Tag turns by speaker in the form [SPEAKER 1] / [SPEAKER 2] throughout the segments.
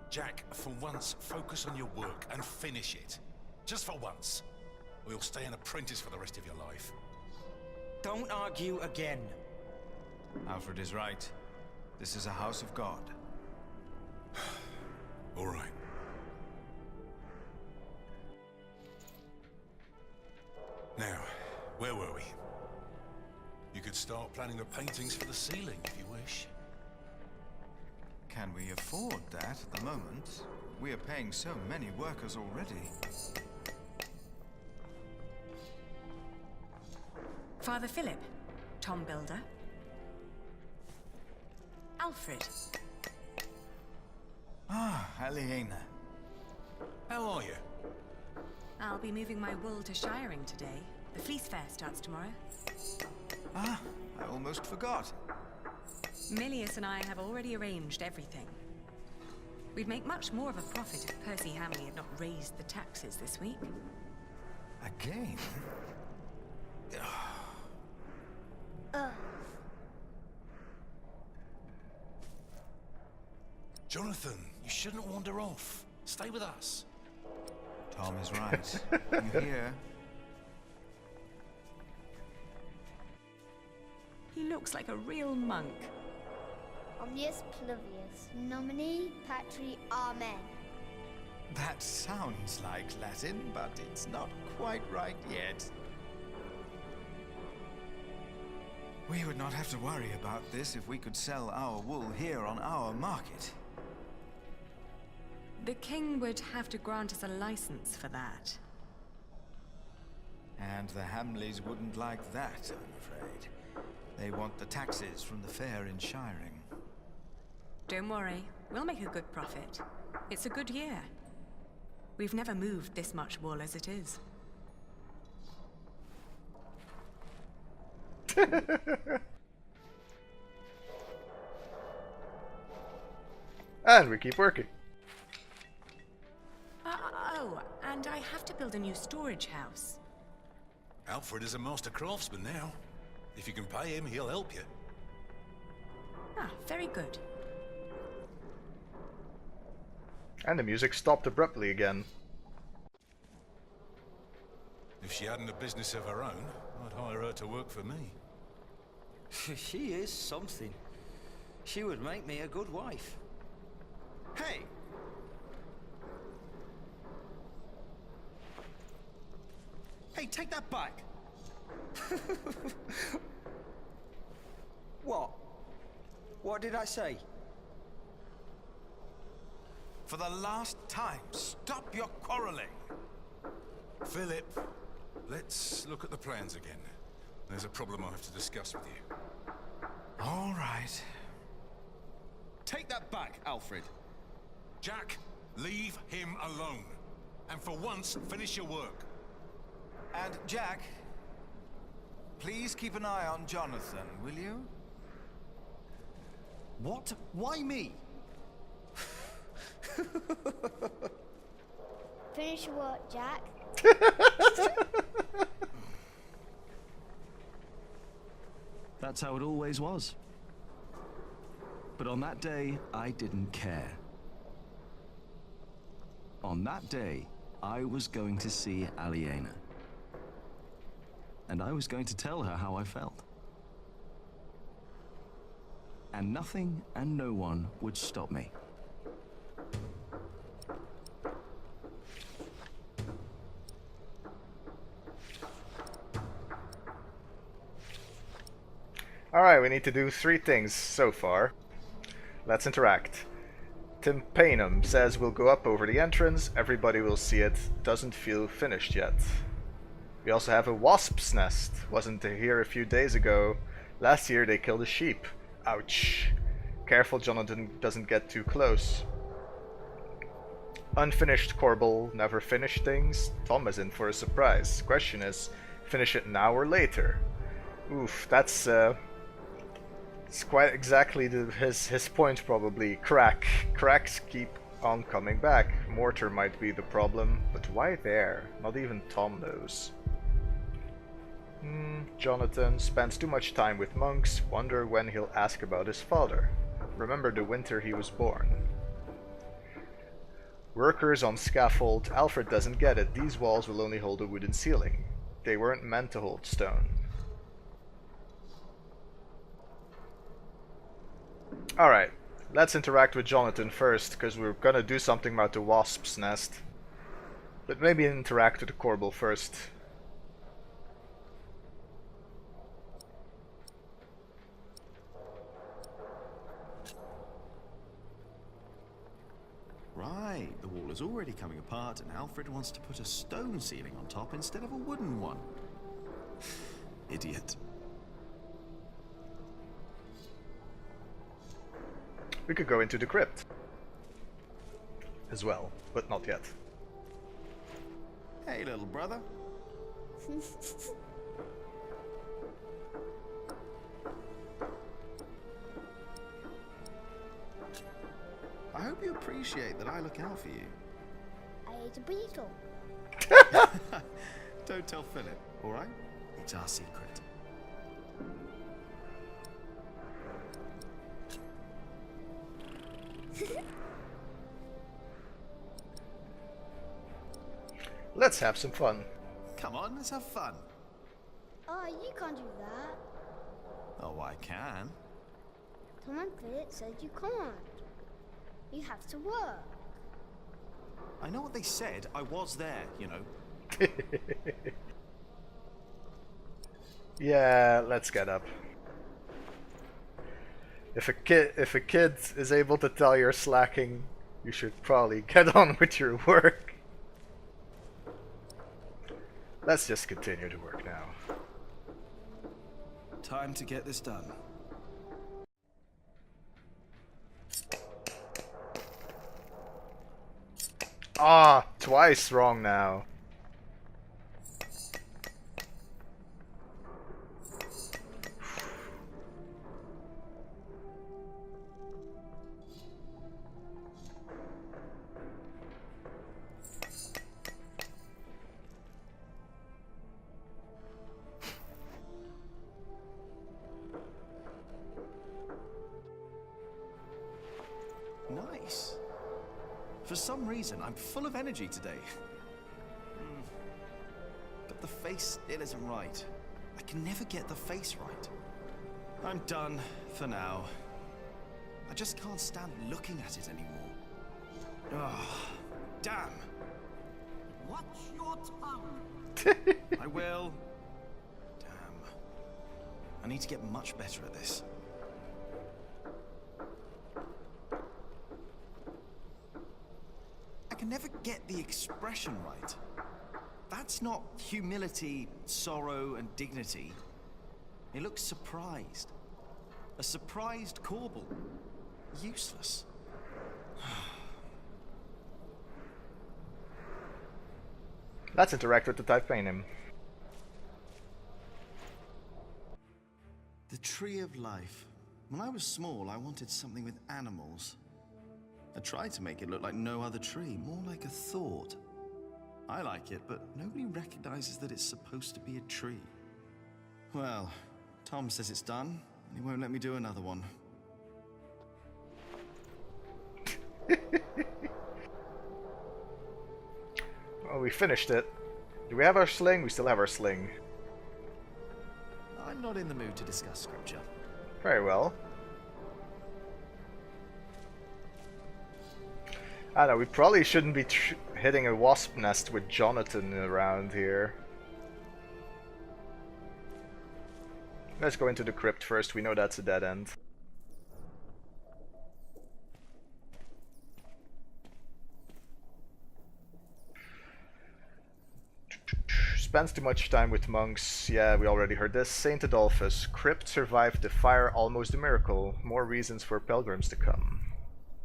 [SPEAKER 1] Jack, for once, focus on your work and finish it. Just for once. Or you'll stay an apprentice for the rest of your life.
[SPEAKER 2] Don't argue again.
[SPEAKER 3] Alfred is right. This is a house of God.
[SPEAKER 1] All right. Now, where were we? You could start planning the paintings for the ceiling if you wish.
[SPEAKER 3] Can we afford that at the moment? We are paying so many workers already.
[SPEAKER 4] Father Philip, Tom Builder. Alfred.
[SPEAKER 3] Ah, Aliena.
[SPEAKER 1] How are you?
[SPEAKER 4] I'll be moving my wool to shiring today. The fleece fair starts tomorrow.
[SPEAKER 3] Ah, I almost forgot.
[SPEAKER 4] Milius and I have already arranged everything. We'd make much more of a profit if Percy Hamley had not raised the taxes this week.
[SPEAKER 3] Again?
[SPEAKER 1] Jonathan, you shouldn't wander off. Stay with us.
[SPEAKER 3] Tom is right. You hear?
[SPEAKER 4] He looks like a real monk.
[SPEAKER 5] Omnius Pluvius, nomine patri amen.
[SPEAKER 3] That sounds like Latin, but it's not quite right yet. We would not have to worry about this if we could sell our wool here on our market.
[SPEAKER 4] The king would have to grant us a license for that.
[SPEAKER 3] And the Hamleys wouldn't like that, I'm afraid. They want the taxes from the fair in Shiring.
[SPEAKER 4] Don't worry, we'll make a good profit. It's a good year. We've never moved this much wool as it is.
[SPEAKER 6] And we keep working.
[SPEAKER 4] Oh, and I have to build a new storage house.
[SPEAKER 1] Alfred is a master craftsman now. If you can pay him, he'll help you.
[SPEAKER 4] Ah, very good.
[SPEAKER 6] And the music stopped abruptly again.
[SPEAKER 1] If she hadn't a business of her own, I'd hire her to work for me.
[SPEAKER 2] She is something. She would make me a good wife. Hey! Hey, take that back! What? What did I say?
[SPEAKER 3] For the last time, stop your quarreling!
[SPEAKER 1] Philip, let's look at the plans again. There's a problem I have to discuss with you.
[SPEAKER 3] All right.
[SPEAKER 2] Take that back, Alfred.
[SPEAKER 1] Jack, leave him alone. And for once, finish your work.
[SPEAKER 3] And Jack, please keep an eye on Jonathan, will you?
[SPEAKER 2] What? Why me?
[SPEAKER 5] Finish your work, Jack.
[SPEAKER 7] That's how it always was. But on that day, I didn't care. On that day, I was going to see Aliena. And I was going to tell her how I felt. And nothing and no one would stop me.
[SPEAKER 6] Alright, we need to do 3 things so far. Let's interact. Tympanum says we'll go up over the entrance, everybody will see it, doesn't feel finished yet. We also have a wasp's nest, wasn't here a few days ago. Last year they killed a sheep. Ouch. Careful Jonathan doesn't get too close. Unfinished Corbel, never finish things. Tom is in for a surprise. Question is, finish it now or later? Oof, that's it's quite exactly his point probably. Cracks keep on coming back. Mortar might be the problem, but why there? Not even Tom knows. Jonathan spends too much time with monks. Wonder when he'll ask about his father. Remember the winter he was born. Workers on scaffold. Alfred doesn't get it. These walls will only hold a wooden ceiling. They weren't meant to hold stone. Alright, let's interact with Jonathan first, because we're gonna do something about the wasp's nest. But maybe interact with the Corbel first.
[SPEAKER 7] Right, the wall is already coming apart and Alfred wants to put a stone ceiling on top instead of a wooden one. Idiot.
[SPEAKER 6] We could go into the crypt as well, but not yet.
[SPEAKER 7] Hey, little brother. I hope you appreciate that I look out for you.
[SPEAKER 5] I ate a beetle.
[SPEAKER 7] Don't tell Philip, alright? It's our secret.
[SPEAKER 6] Let's have some fun.
[SPEAKER 7] Come on, let's have fun.
[SPEAKER 5] Oh, you can't do that.
[SPEAKER 7] Oh, I can.
[SPEAKER 5] Tom and Philip said you can't. You have to work.
[SPEAKER 7] I know what they said. I was there, you know.
[SPEAKER 6] Yeah, let's get up. If a kid is able to tell you're slacking, you should probably get on with your work. Let's just continue to work now.
[SPEAKER 7] Time to get this done.
[SPEAKER 6] Ah, twice wrong now.
[SPEAKER 7] Nice. For some reason, I'm full of energy today. But the face still isn't right. I can never get the face right. I'm done for now. I just can't stand looking at it anymore. Oh, damn.
[SPEAKER 8] Watch your tongue.
[SPEAKER 7] I will. Damn. I need to get much better at this. I can never get the expression right. That's not humility, sorrow, and dignity. It looks surprised. A surprised Corbel. Useless.
[SPEAKER 6] Let's interact with the titanium.
[SPEAKER 7] The Tree of Life. When I was small, I wanted something with animals. I tried to make it look like no other tree, more like a thought. I like it, but nobody recognizes that it's supposed to be a tree. Well, Tom says it's done, and he won't let me do another one.
[SPEAKER 6] Well, we finished it. Do we have our sling? We still have our sling.
[SPEAKER 7] I'm not in the mood to discuss scripture.
[SPEAKER 6] Very well. I don't know, we probably shouldn't be hitting a wasp nest with Jonathan around here. Let's go into the crypt first, we know that's a dead end. Spends too much time with monks. Yeah, we already heard this. Saint Adolphus. Crypt survived the fire, almost a miracle. More reasons for pilgrims to come.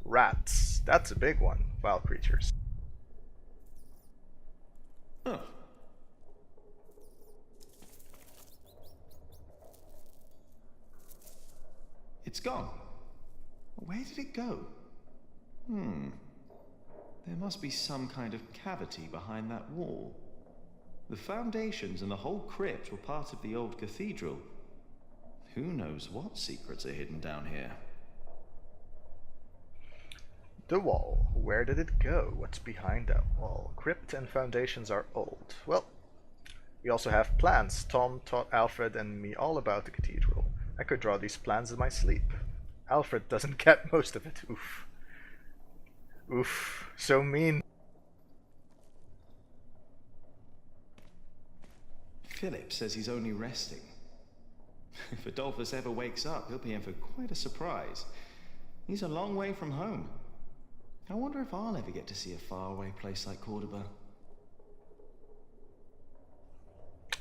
[SPEAKER 6] Rats. That's a big one. Wild creatures.
[SPEAKER 7] Huh. It's gone. Where did it go? There must be some kind of cavity behind that wall. The foundations and the whole crypt were part of the old cathedral. Who knows what secrets are hidden down here?
[SPEAKER 6] The wall. Where did it go? What's behind that wall? Crypt and foundations are old. Well, we also have plans. Tom taught Alfred and me all about the cathedral. I could draw these plans in my sleep. Alfred doesn't get most of it. Oof. Oof. So mean.
[SPEAKER 7] Philip says he's only resting. If Adolphus ever wakes up, he'll be in for quite a surprise. He's a long way from home. I wonder if I'll ever get to see a faraway place like Cordoba.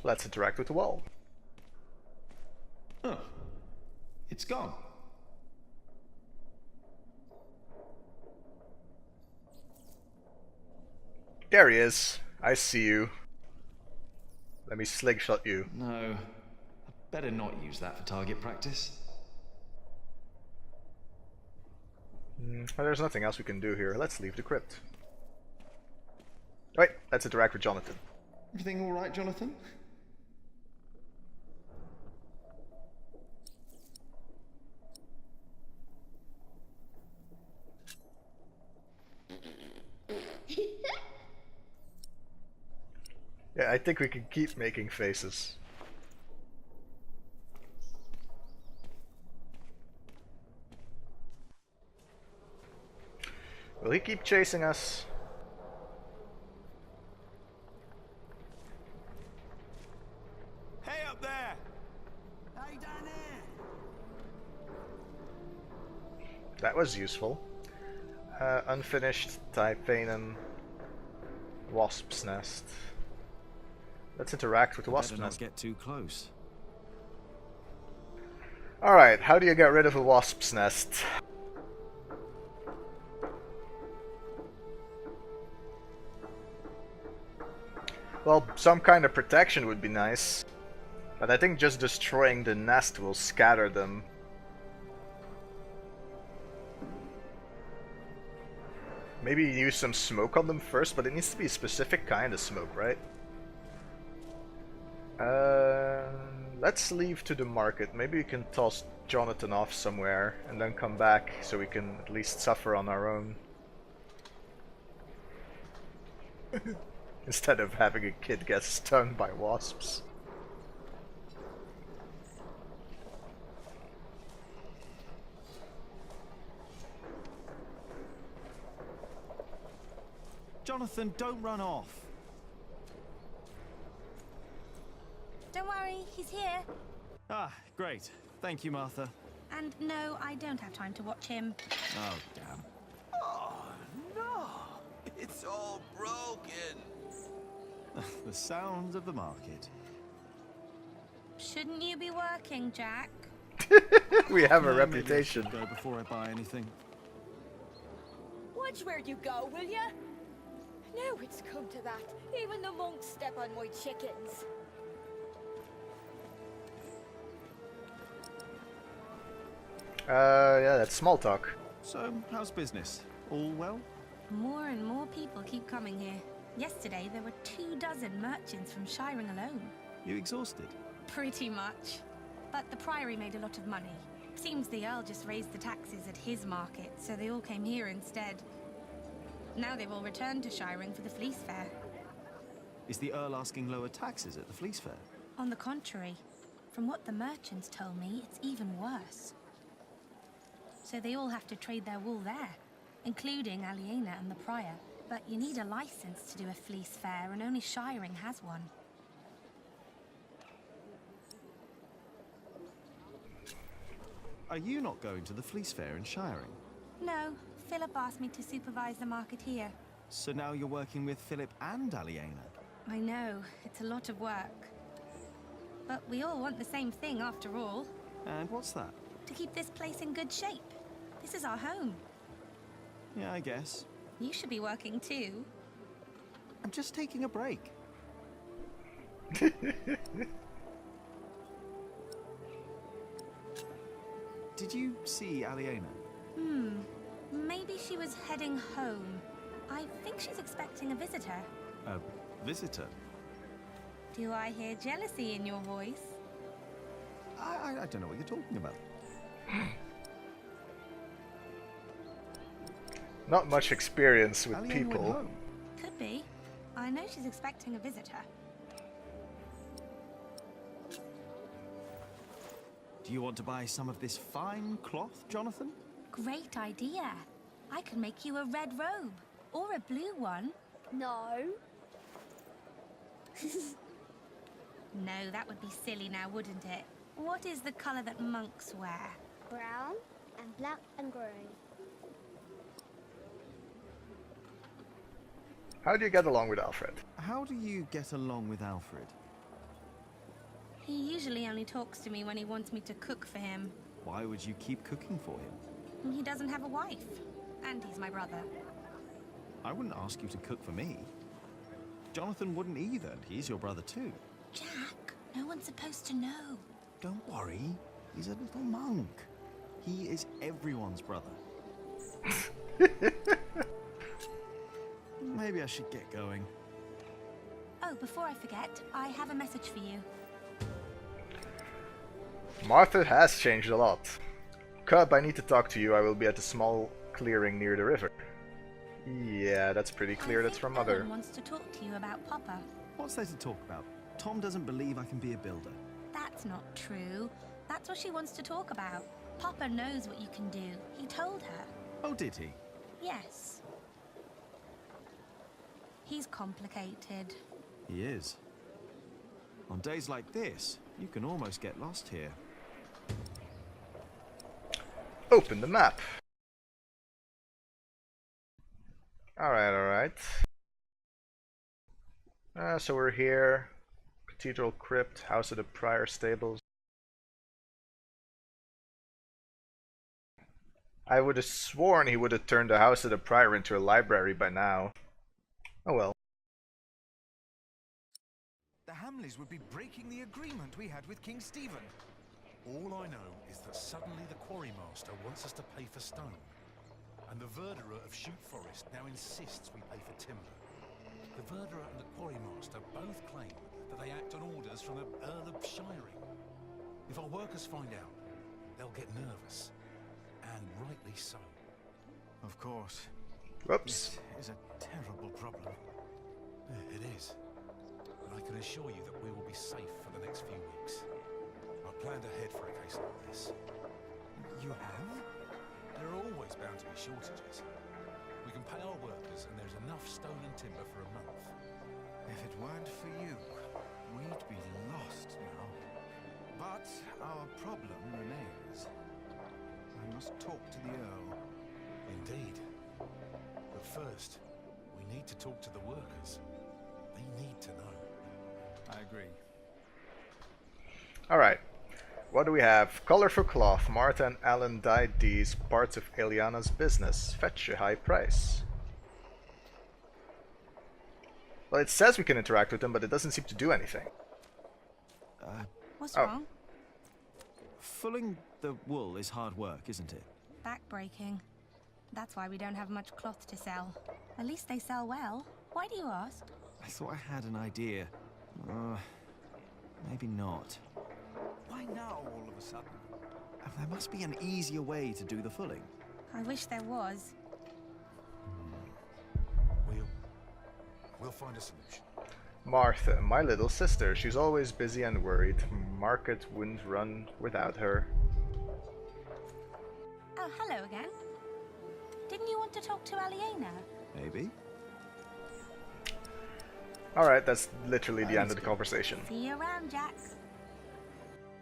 [SPEAKER 6] Let's interact with the wall.
[SPEAKER 7] Oh, it's gone.
[SPEAKER 6] There he is. I see you. Let me slingshot you.
[SPEAKER 7] No, I better not use that for target practice.
[SPEAKER 6] Well, there's nothing else we can do here. Let's leave the crypt. Wait, let's interact with Jonathan.
[SPEAKER 7] Everything all right, Jonathan?
[SPEAKER 6] Yeah, I think we can keep making faces. Will he keep chasing us?
[SPEAKER 7] Hey up there!
[SPEAKER 8] Hey down there!
[SPEAKER 6] That was useful. Unfinished titanium wasp's nest. Let's interact with the wasp's
[SPEAKER 7] Better not
[SPEAKER 6] nest.
[SPEAKER 7] get too close.
[SPEAKER 6] Alright, how do you get rid of a wasp's nest? Well, some kind of protection would be nice. But I think just destroying the nest will scatter them. Maybe use some smoke on them first, but it needs to be a specific kind of smoke, right? Let's leave to the market. Maybe we can toss Jonathan off somewhere and then come back so we can at least suffer on our own. Instead of having a kid get stung by wasps.
[SPEAKER 7] Jonathan, don't run off.
[SPEAKER 9] Don't worry, he's here.
[SPEAKER 7] Ah, great. Thank you, Martha.
[SPEAKER 9] And no, I don't have time to watch him.
[SPEAKER 7] Oh, damn.
[SPEAKER 10] Oh, no. It's all broken.
[SPEAKER 7] The sounds of the market.
[SPEAKER 9] Shouldn't you be working, Jack?
[SPEAKER 6] We have a
[SPEAKER 7] No, maybe I
[SPEAKER 6] reputation.
[SPEAKER 7] should go before I buy anything.
[SPEAKER 11] Watch where you go, will ya? Now it's come to that. Even the monks step on my chickens.
[SPEAKER 6] Yeah, that's small talk.
[SPEAKER 7] So, how's business? All well?
[SPEAKER 9] More and more people keep coming here. Yesterday, there were 24 merchants from Shiring alone.
[SPEAKER 7] You exhausted?
[SPEAKER 9] Pretty much. But the priory made a lot of money. Seems the Earl just raised the taxes at his market, so they all came here instead. Now they've all returned to Shiring for the Fleece Fair.
[SPEAKER 7] Is the Earl asking lower taxes at the Fleece Fair?
[SPEAKER 9] On the contrary, from what the merchants told me, it's even worse. So they all have to trade their wool there, including Aliena and the Prior. But you need a license to do a Fleece Fair, and only Shiring has one.
[SPEAKER 7] Are you not going to the Fleece Fair in Shiring?
[SPEAKER 9] No, Philip asked me to supervise the market here.
[SPEAKER 7] So now you're working with Philip and Aliena?
[SPEAKER 9] I know, it's a lot of work. But we all want the same thing after all.
[SPEAKER 7] And what's that?
[SPEAKER 9] To keep this place in good shape. This is our home.
[SPEAKER 7] Yeah, I guess.
[SPEAKER 9] You should be working too.
[SPEAKER 7] I'm just taking a break. Did you see Aliena?
[SPEAKER 9] Maybe she was heading home. I think she's expecting a visitor.
[SPEAKER 7] A visitor?
[SPEAKER 9] Do I hear jealousy in your voice?
[SPEAKER 7] I don't know what you're talking about.
[SPEAKER 6] not much experience with
[SPEAKER 7] Alien went
[SPEAKER 6] people.
[SPEAKER 7] home.
[SPEAKER 9] Could be. I know she's expecting a visitor.
[SPEAKER 7] Do you want to buy some of this fine cloth, Jonathan?
[SPEAKER 9] Great idea. I could make you a red robe. Or a blue one.
[SPEAKER 5] No.
[SPEAKER 9] No, that would be silly now, wouldn't it? What is the colour that monks wear?
[SPEAKER 5] Brown and black and grey.
[SPEAKER 6] How do you get along with Alfred?
[SPEAKER 7] How do you get along with Alfred?
[SPEAKER 9] He usually only talks to me when he wants me to cook for him.
[SPEAKER 7] Why would you keep cooking for him?
[SPEAKER 9] He doesn't have a wife. And he's my brother.
[SPEAKER 7] I wouldn't ask you to cook for me. Jonathan wouldn't either. He's your brother too.
[SPEAKER 9] Jack, no one's supposed to know.
[SPEAKER 7] Don't worry. He's a little monk. He is everyone's brother. Maybe I should get going.
[SPEAKER 9] Oh, before I forget, I have a message for you.
[SPEAKER 6] Martha has changed a lot. Cub, I need to talk to you. I will be at a small clearing near the river. Yeah, that's pretty clear. That's from Mother.
[SPEAKER 9] Ellen wants to talk to you about Papa.
[SPEAKER 7] What's there to talk about? Tom doesn't believe I can be a builder.
[SPEAKER 9] That's not true. That's what she wants to talk about. Papa knows what you can do. He told her.
[SPEAKER 7] Oh, did he?
[SPEAKER 9] Yes. He's complicated.
[SPEAKER 7] He is. On days like this, you can almost get lost here.
[SPEAKER 6] Open the map. Alright, alright. So we're here. Cathedral Crypt, House of the Prior Stables. I would have sworn he would have turned the House of the Prior into a library by now. Oh well.
[SPEAKER 1] The Hamleys would be breaking the agreement we had with King Stephen. All I know is that suddenly the quarry master wants us to pay for stone. And the verderer of Shoot Forest now insists we pay for timber. The verderer and the quarry master both claim that they act on orders from the Earl of Shiring. If our workers find out, they'll get nervous. And rightly so.
[SPEAKER 3] Of course.
[SPEAKER 6] Whoops.
[SPEAKER 3] This is a terrible problem.
[SPEAKER 1] Yeah, it is. But I can assure you that we will be safe for the next few weeks. I've planned ahead for a case like this.
[SPEAKER 3] You have?
[SPEAKER 1] There are always bound to be shortages. We can pay our workers and there's enough stone and timber for a month.
[SPEAKER 3] If it weren't for you, we'd be lost now. But our problem remains. I must talk to the Earl.
[SPEAKER 1] Indeed. But first, we need to talk to the workers. They need to know.
[SPEAKER 3] I agree.
[SPEAKER 6] Alright. What do we have? Colorful cloth. Martha and Alan dyed these parts of Eliana's business. Fetch a high price. Well, it says we can interact with them, but it doesn't seem to do anything.
[SPEAKER 9] What's wrong?
[SPEAKER 7] Fulling the wool is hard work, isn't it?
[SPEAKER 9] Back-breaking. That's why we don't have much cloth to sell. At least they sell well. Why do you ask?
[SPEAKER 7] I thought I had an idea. Maybe not.
[SPEAKER 3] Why now, all of a sudden?
[SPEAKER 7] There must be an easier way to do the fulling.
[SPEAKER 9] I wish there was.
[SPEAKER 1] We'll find a solution.
[SPEAKER 6] Martha, my little sister. She's always busy and worried. Market wouldn't run without her.
[SPEAKER 9] Oh, hello again. Didn't you want to talk to Aliena?
[SPEAKER 7] Maybe.
[SPEAKER 6] Alright, that's literally the end of the conversation.
[SPEAKER 9] See you around, Jack.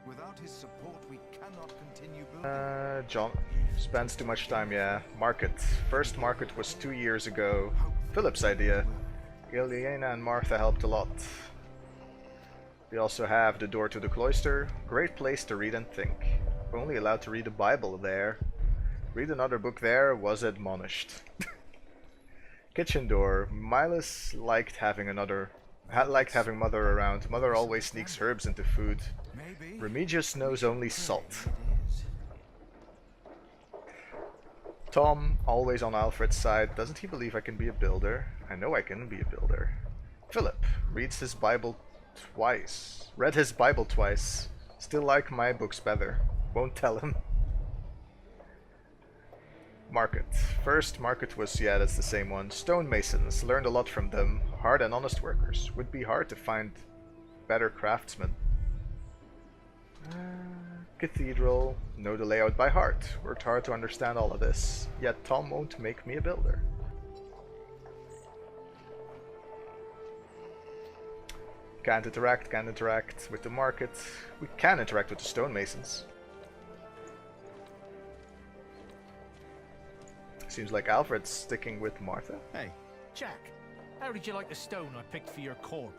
[SPEAKER 3] Without his support, we cannot continue building.
[SPEAKER 6] John spends too much time, yeah. Market. First market was 2 years ago. Philip's idea. Ileana and Martha helped a lot. We also have the door to the cloister. Great place to read and think. We're only allowed to read the Bible there. Read another book there, was admonished. Kitchen door. Milas liked having Mother around. Mother always sneaks herbs into food.
[SPEAKER 3] Maybe.
[SPEAKER 6] Remigius knows only salt. Tom, always on Alfred's side. Doesn't he believe I can be a builder? I know I can be a builder. Philip reads his Bible twice. Read his Bible twice. Still like my books better. Won't tell him. Market. First market was, yeah, that's the same one. Stonemasons. Learned a lot from them. Hard and honest workers. Would be hard to find better craftsmen. Cathedral. Know the layout by heart. Worked hard to understand all of this. Yet Tom won't make me a builder. Can't interact with the market. We can interact with the stonemasons. Seems like Alfred's sticking with Martha.
[SPEAKER 7] Hey.
[SPEAKER 12] Jack, how did you like the stone I picked for your corbel?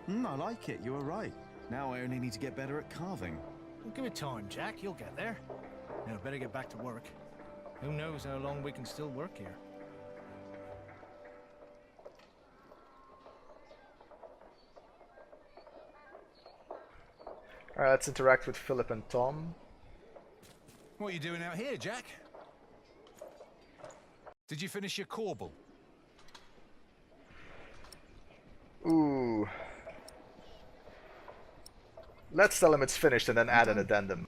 [SPEAKER 7] I like it, you were right. Now I only need to get better at carving.
[SPEAKER 12] Well, give it time, Jack, you'll get there. Now, better get back to work. Who knows how long we can still work here.
[SPEAKER 6] Alright, let's interact with Philip and Tom.
[SPEAKER 1] What are you doing out here, Jack? Did you finish your corbel?
[SPEAKER 6] Ooh. Let's tell him it's finished and then add an addendum.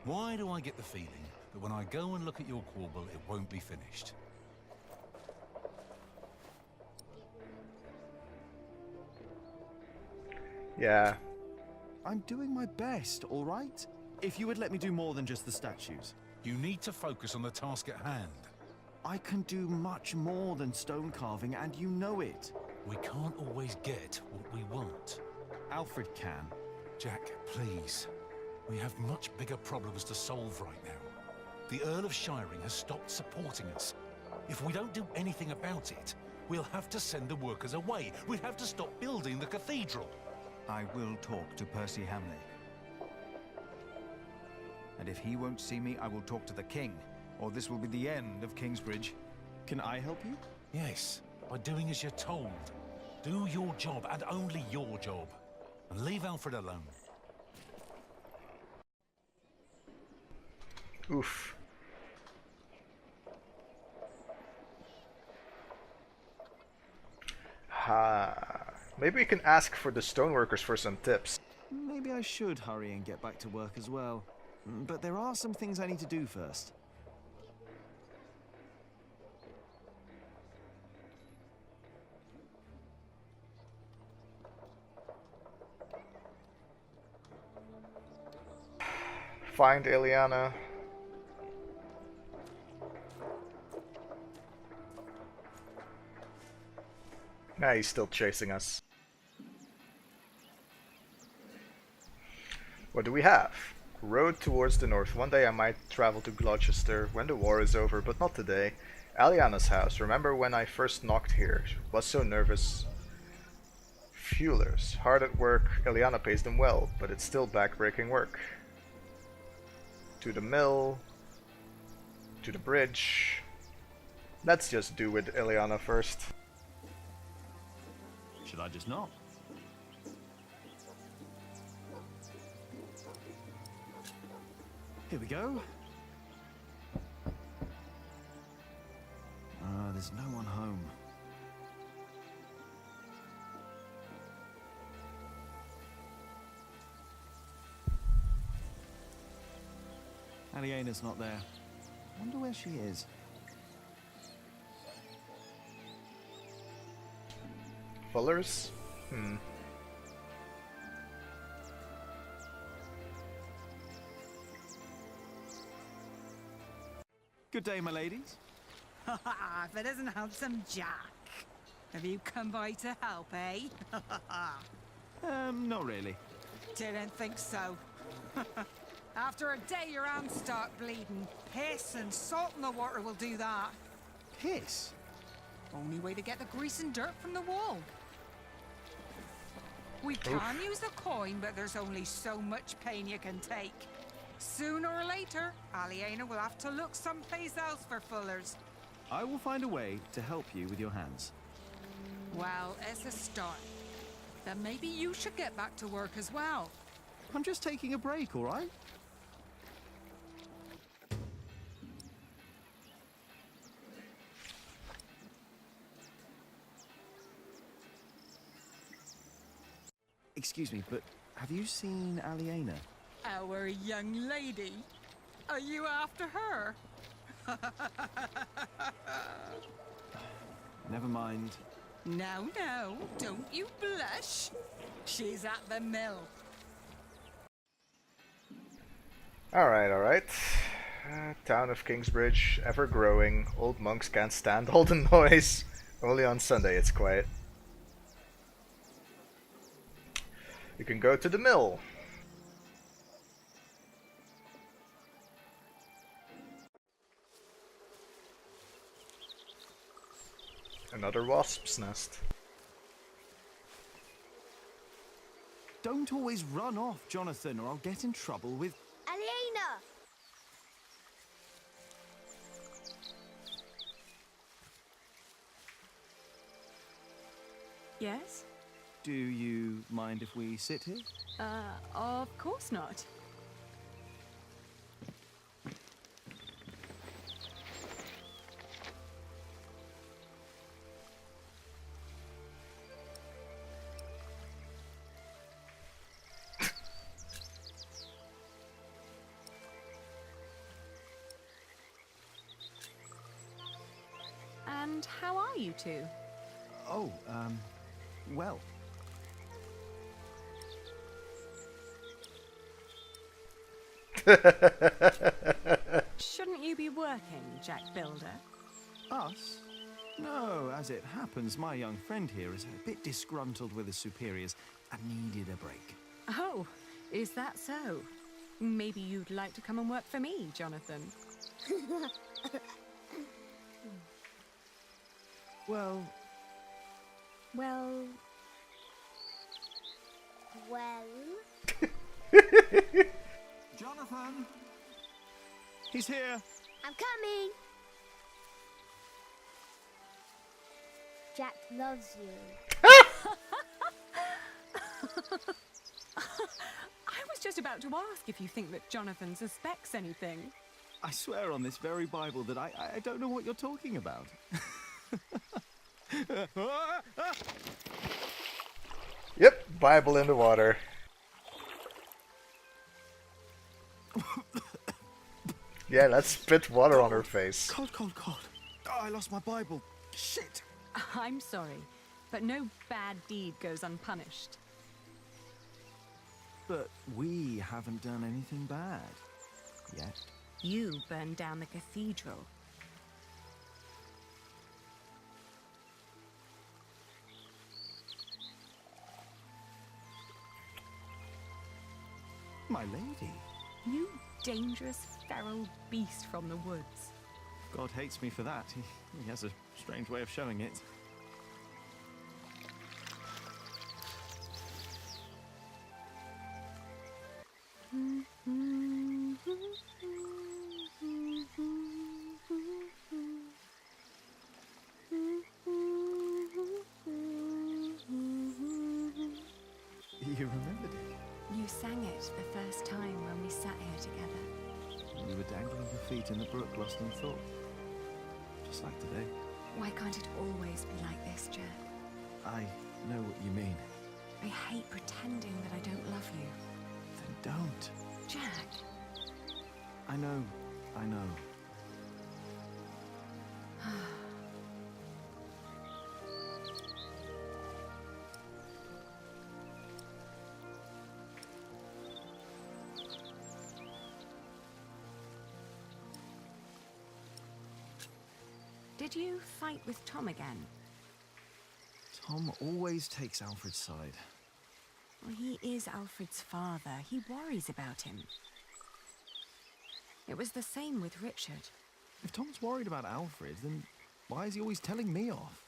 [SPEAKER 1] Why do I get the feeling that when I go and look at your corbel, it won't be finished?
[SPEAKER 6] Yeah.
[SPEAKER 7] I'm doing my best, alright? If you would let me do more than just the statues.
[SPEAKER 1] You need to focus on the task at hand.
[SPEAKER 7] I can do much more than stone carving, and you know it.
[SPEAKER 1] We can't always get what we want.
[SPEAKER 7] Alfred can.
[SPEAKER 1] Jack, please. We have much bigger problems to solve right now. The Earl of Shiring has stopped supporting us. If we don't do anything about it, we'll have to send the workers away. We'll have to stop building the cathedral.
[SPEAKER 3] I will talk to Percy Hamley. And if he won't see me, I will talk to the king, or this will be the end of Kingsbridge.
[SPEAKER 7] Can I help you?
[SPEAKER 1] Yes, by doing as you're told. Do your job, and only your job. And leave Alfred alone.
[SPEAKER 6] Oof. Maybe we can ask for the stoneworkers for some tips.
[SPEAKER 7] Maybe I should hurry and get back to work as well. But there are some things I need to do first.
[SPEAKER 6] Find Ileana. Nah, he's still chasing us. What do we have? Road towards the north. One day I might travel to Gloucester when the war is over, but not today. Aliana's house. Remember when I first knocked here? Was so nervous. Fuelers. Hard at work. Ileana pays them well, but it's still backbreaking work. To the mill. To the bridge. Let's just do with Ileana first.
[SPEAKER 7] Should I just knock? Here we go. There's no one home. Aliena's not there. Wonder where she is.
[SPEAKER 6] Fullers?
[SPEAKER 7] Good day, my ladies.
[SPEAKER 13] If it isn't handsome Jack. Have you come by to help, eh?
[SPEAKER 7] Not really.
[SPEAKER 13] Didn't think so. After a day your hands start bleeding, piss and salt in the water will do that.
[SPEAKER 7] Piss?
[SPEAKER 13] Only way to get the grease and dirt from the wall. We can use a coin, but there's only so much pain you can take. Sooner or later, Aliena will have to look someplace else for fullers.
[SPEAKER 7] I will find a way to help you with your hands.
[SPEAKER 13] Well, it's a start. Then maybe you should get back to work as well.
[SPEAKER 7] I'm just taking a break, all right? Excuse me, but have you seen Aliena?
[SPEAKER 13] Our young lady? Are you after her?
[SPEAKER 7] Never mind.
[SPEAKER 13] Now, don't you blush. She's at the mill.
[SPEAKER 6] Alright. Town of Kingsbridge, ever growing. Old monks can't stand all the noise. Only on Sunday it's quiet. You can go to the mill. Another wasp's nest.
[SPEAKER 7] Don't always run off, Jonathan, or I'll get in trouble with...
[SPEAKER 5] Aliena!
[SPEAKER 4] Yes?
[SPEAKER 7] Do you mind if we sit here?
[SPEAKER 4] Of course not. And how are you two?
[SPEAKER 7] Oh, well.
[SPEAKER 4] Shouldn't you be working, Jack Builder?
[SPEAKER 7] Us? No, as it happens, my young friend here is a bit disgruntled with his superiors and needed a break.
[SPEAKER 4] Oh, is that so? Maybe you'd like to come and work for me, Jonathan.
[SPEAKER 7] Well...
[SPEAKER 5] Well...
[SPEAKER 8] Jonathan!
[SPEAKER 7] He's here!
[SPEAKER 5] I'm coming! Jack loves you.
[SPEAKER 4] I was just about to ask if you think that Jonathan suspects anything.
[SPEAKER 7] I swear on this very Bible that I don't know what you're talking about.
[SPEAKER 6] Yep, Bible in the water. Yeah, let's spit water on her face.
[SPEAKER 7] Cold. Oh, I lost my Bible. Shit!
[SPEAKER 4] I'm sorry, but no bad deed goes unpunished.
[SPEAKER 7] But we haven't done anything bad. Yet.
[SPEAKER 4] You burned down the cathedral.
[SPEAKER 7] My lady.
[SPEAKER 4] You dangerous, feral beast from the woods.
[SPEAKER 7] God hates me for that. He has a strange way of showing it. You remembered it?
[SPEAKER 4] You sang it the first time when we sat here together.
[SPEAKER 7] You were dangling your feet in the brook, lost in thought. Just like today.
[SPEAKER 4] Why can't it always be like this, Jack?
[SPEAKER 7] I know what you mean.
[SPEAKER 4] I hate pretending that I don't love you.
[SPEAKER 7] Then don't.
[SPEAKER 4] Jack!
[SPEAKER 7] I know.
[SPEAKER 4] Did you fight with Tom again?
[SPEAKER 7] Tom always takes Alfred's side.
[SPEAKER 4] Well, he is Alfred's father. He worries about him. It was the same with Richard.
[SPEAKER 7] If Tom's worried about Alfred, then why is he always telling me off?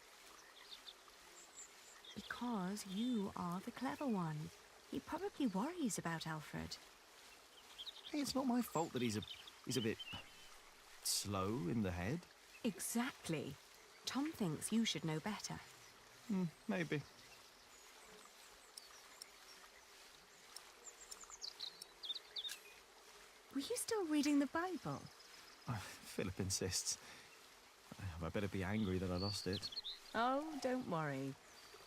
[SPEAKER 4] Because you are the clever one. He probably worries about Alfred.
[SPEAKER 7] Hey, it's not my fault that he's a bit slow in the head.
[SPEAKER 4] Exactly. Tom thinks you should know better.
[SPEAKER 7] Maybe.
[SPEAKER 4] Were you still reading the Bible?
[SPEAKER 7] Philip insists. I better be angry that I lost it.
[SPEAKER 4] Oh, don't worry.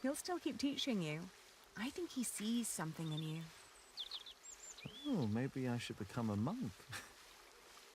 [SPEAKER 4] He'll still keep teaching you. I think he sees something in you.
[SPEAKER 7] Oh, maybe I should become a monk.